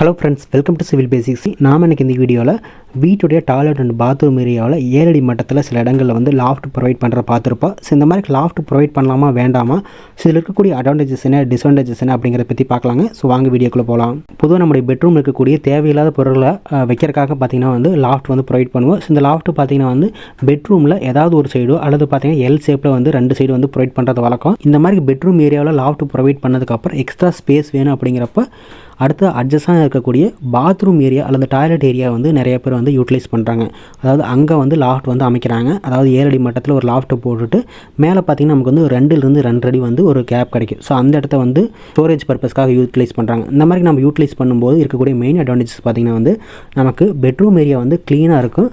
Hello friends, welcome to civil basics. நாம் எனக்கு இந்த வீடியோவில் வீட்டுடைய டாய்லெட் அண்ட் பாத்ரூம் ஏரியாவில் 7 அடி மட்டத்தில் சில இடங்களில் வந்து லாஃப்ட் ப்ரொவைட் பண்ணுற பார்த்துருப்போம். ஸோ இந்த மாதிரி லாஃப்ட் ப்ரொவைட் பண்ணலாமா வேண்டாமா, ஸோ இதில் இருக்கக்கூடிய அட்வான்டேஜஸ் என்ன, டிஸ்அட்வான்டேஜஸ் என்ன அப்படிங்கிறத பற்றி பார்க்கலாங்க. ஸோ வாங்க வீடியோக்குள்ளே போகலாம். பொதுவாக நம்முடைய பெட்ரூம் இருக்கக்கூடிய தேவையில்லாத பொருட்களை வைக்கிறதுக்காக பார்த்திங்கன்னா வந்து லாஃப்ட் வந்து ப்ரொவைட் பண்ணுவோம். ஸோ இந்த லாஃப்ட் பார்த்திங்கன்னா வந்து பெட்ரூமில் ஏதாவது ஒரு சைடோ அல்லது பார்த்திங்கன்னா எல் ஷேப்பில் வந்து 2 சைடு வந்து ப்ரொவைட் பண்ணுறது வழக்கம். இந்த மாதிரி பெட்ரூம் ஏரியாவில் லாஃப்ட் ப்ரொவைட் பண்ணதுக்கப்புறம் எக்ஸ்ட்ரா ஸ்பேஸ் வேணும் அப்படிங்கிறப்ப அடுத்து அட்ஜஸ்டாக இருக்கக்கூடிய பாத்ரூம் ஏரியா அல்லது டாய்லெட் ஏரியா வந்து நிறைய பேர் வந்து யூட்டிலைஸ் பண்ணுறாங்க. அதாவது அங்கே வந்து லாஃப்ட் வந்து அமைக்கிறாங்க. அதாவது 7 அடி மட்டத்தில் ஒரு லாஃப்ட்டை போட்டுட்டு மேலே பார்த்திங்கன்னா நமக்கு வந்து 2லிருந்து 2.5 அடி வந்து ஒரு கேப் கிடைக்கும். ஸோ அந்த இடத்த வந்து ஸ்டோரேஜ் பர்பஸ்க்காக யூட்டிலைஸ் பண்ணுறாங்க. இந்த மாதிரி நம்ம யூட்டிலைஸ் பண்ணும்போது இருக்கக்கூடிய மெயின் அட்வான்டேஜஸ் பார்த்திங்கன்னா வந்து நமக்கு பெட்ரூம் ஏரியா வந்து க்ளீனாக இருக்கும்.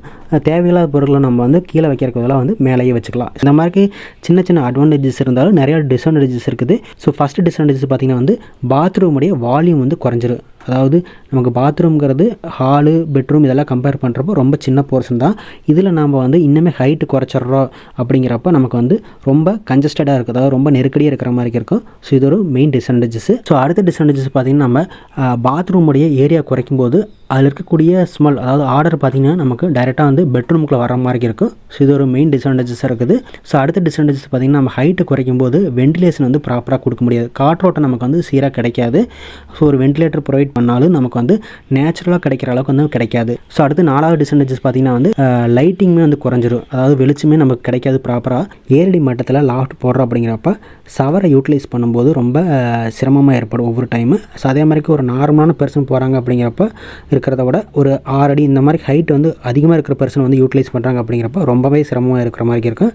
தேவையில்லாத பொருட்களை நம்ம வந்து கீழே வைக்கிறதுலாம் வந்து மேலேயே வச்சுக்கலாம். இந்த மாதிரி சின்ன சின்ன அட்வான்டேஜஸ் இருந்தாலும் நிறையா டிஸ்அட்வான்டேஜஸ் இருக்குது. ஸோ ஃபஸ்ட்டு டிஸ்அட்வான்டேஜஸ் பார்த்திங்கன்னா வந்து பாத்ரூமுடைய வால்யூம் வந்து குறைஞ்சிரும். அதாவது நமக்கு பாத்ரூம்ங்கிறது ஹாலு, பெட்ரூம் இதெல்லாம் கம்பேர் பண்ணுறப்போ ரொம்ப சின்ன போர்ஷன் தான். இதில் நாம் வந்து இன்னுமே ஹைட்டு குறைச்சிட்றோம் அப்படிங்கிறப்ப நமக்கு வந்து ரொம்ப கன்ஜஸ்டடாக இருக்குது, அதாவது ரொம்ப நெருக்கடியாக இருக்கிற மாதிரி இருக்கும். ஸோ இது ஒரு மெயின் டிஸ்அட்வான்டேஜஸ். ஸோ அடுத்த டிஸ்அட்வான்டேஜஸ் பார்த்திங்கன்னா நம்ம பாத்ரூமுடைய ஏரியா குறைக்கும்போது அதில் இருக்கக்கூடிய ஸ்மெல், அதாவது ஆர்டர் பார்த்திங்கன்னா நமக்கு டைரெக்டாக வந்து பெட்ரூமுக்குள்ளே வர மாதிரி இருக்கும். ஸோ இது ஒரு மெயின் டிஸ்அட்வான்டேஜஸாக இருக்குது. ஸோ அடுத்த டிஸ்அட்வான்டேஜஸ் பார்த்திங்கன்னா நம்ம ஹைட்டு குறைக்கும் போது வென்டிலேஷன் வந்து ப்ராப்பராக கொடுக்க முடியாது. காற்றோட்டம் நமக்கு வந்து சீராக கிடைக்காது. ஸோ ஒரு வென்டிலேட்டர் ப்ரொவைட் பண்ணாலும் நமக்கு வந்து நேச்சுரலாக கிடைக்கிற அளவுக்கு வந்து கிடைக்காது. ஸோ அடுத்து 4வது டிஸ்அட்வான்டேஜஸ் பார்த்திங்கன்னா வந்து லைட்டிங்குமே வந்து குறைஞ்சிரும். அதாவது வெளிச்சமே நமக்கு கிடைக்காது ப்ராப்பராக. 7 அடி மட்டத்தில் லாஃப்ட் போடுறோம் அப்படிங்கிறப்ப சவரை யூட்டிலைஸ் பண்ணும்போது ரொம்ப சிரமமாக ஏற்படும் ஒவ்வொரு டைமு. ஸோ அதே மாதிரி ஒரு நார்மலான பர்சன் போகிறாங்க அப்படிங்கிறப்ப இருக்கிறத விட ஒரு 6 அடி இந்த மாதிரி ஹைட் வந்து அதிகமாக இருக்கிற பர்சன் வந்து யூட்டிலைஸ் பண்ணுறாங்க அப்படிங்கிறப்ப ரொம்பவே சிரமமாக இருக்கிற மாதிரி இருக்கும்.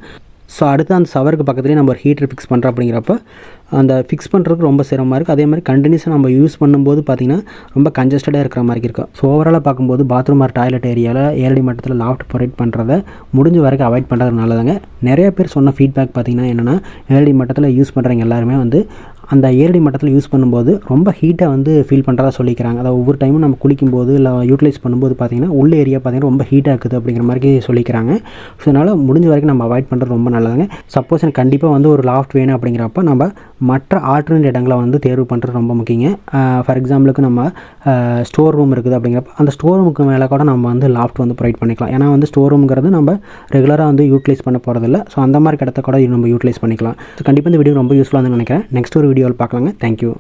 ஸோ அடுத்து அந்த சவருக்கு பக்கத்துலேயே நம்ம ஒரு ஹீட்டர் ஃபிக்ஸ் பண்ணுறோம் அப்படிங்கிறப்ப அந்த ஃபிக்ஸ் பண்ணுறதுக்கு ரொம்ப சிரமமாக இருக்குது. அதே மாதிரி கண்டினியூஸாக நம்ம யூஸ் பண்ணும்போது பார்த்திங்கன்னா ரொம்ப கன்ஜஸ்டடாக இருக்கிற மாதிரி இருக்கும். ஸோ ஓவராலாக பார்க்கும்போது பாத்ரூம் ஆர் டாய்லெட் ஏரியாவில் 7 அடி மட்டத்தில் லாஃப்ட் ப்ரொவைட் பண்ணுறத முடிஞ்ச வரைக்கும் அவாய்ட் பண்ணுறது நல்லதுங்க. நிறைய பேர் சொன்ன ஃபீட்பேக் பார்த்திங்கன்னா என்னென்னா 7 அடி மட்டத்தில் யூஸ் பண்ணுறவங்க எல்லாருமே வந்து அந்த 7 அடி மட்டத்தில் யூஸ் பண்ணும்போது ரொம்ப ஹீட்டாக வந்து ஃபீல் பண்ணுறதா சொல்லிக்கிறாங்க. அதாவது ஒவ்வொரு டைமும் நம்ம குளிக்கும்போது இல்லை யூட்டிலைஸ் பண்ணும்போது பார்த்திங்கன்னா உள்ள ஏரியா பார்த்திங்கன்னா ரொம்ப ஹீட்டாக இருக்குது அப்படிங்கிற மாதிரி சொல்லிக்கிறாங்க. ஸோ அதனால் முடிஞ்ச வரைக்கும் நம்ம அவாய்ட் பண்ணுறது ரொம்ப நல்லதுங்க. சப்போஸ் எனக்கு கண்டிப்பாக வந்து ஒரு லாஃப்ட் வேணும் அப்படிங்கிறப்ப நம்ம மற்ற ஆல்டர்னேட் இடங்களை வந்து தேர்வு பண்ணுறது ரொம்ப முக்கியங்க. ஃபார் எக்ஸாம்பிளுக்கு நம்ம ஸ்டோர் ரூம் இருக்குது அப்படிங்கிறப்ப அந்த ஸ்டோர் ரூமுக்கு மேலே கூட நம்ம வந்து லாஃப்ட் வந்து ப்ரொவைட் பண்ணிக்கலாம். ஏன்னா வந்து ஸ்டோர் ரூம்ங்கிறது நம்ம ரெகுலராக வந்து யூட்டிலைஸ் பண்ண போகிறதில்ல. ஸோ அந்த மாதிரி இடத்த கூட நம்ம யூட்டிலைஸ் பண்ணிக்கலாம். ஸோ கண்டிப்பாக இந்த வீடியோ ரொம்ப யூஸ்ஃபுல்லாக நினைக்கிறேன். நெக்ஸ்ட் ஒரு வீடியோவில் பார்க்கலாங்க. தேங்க்யூ.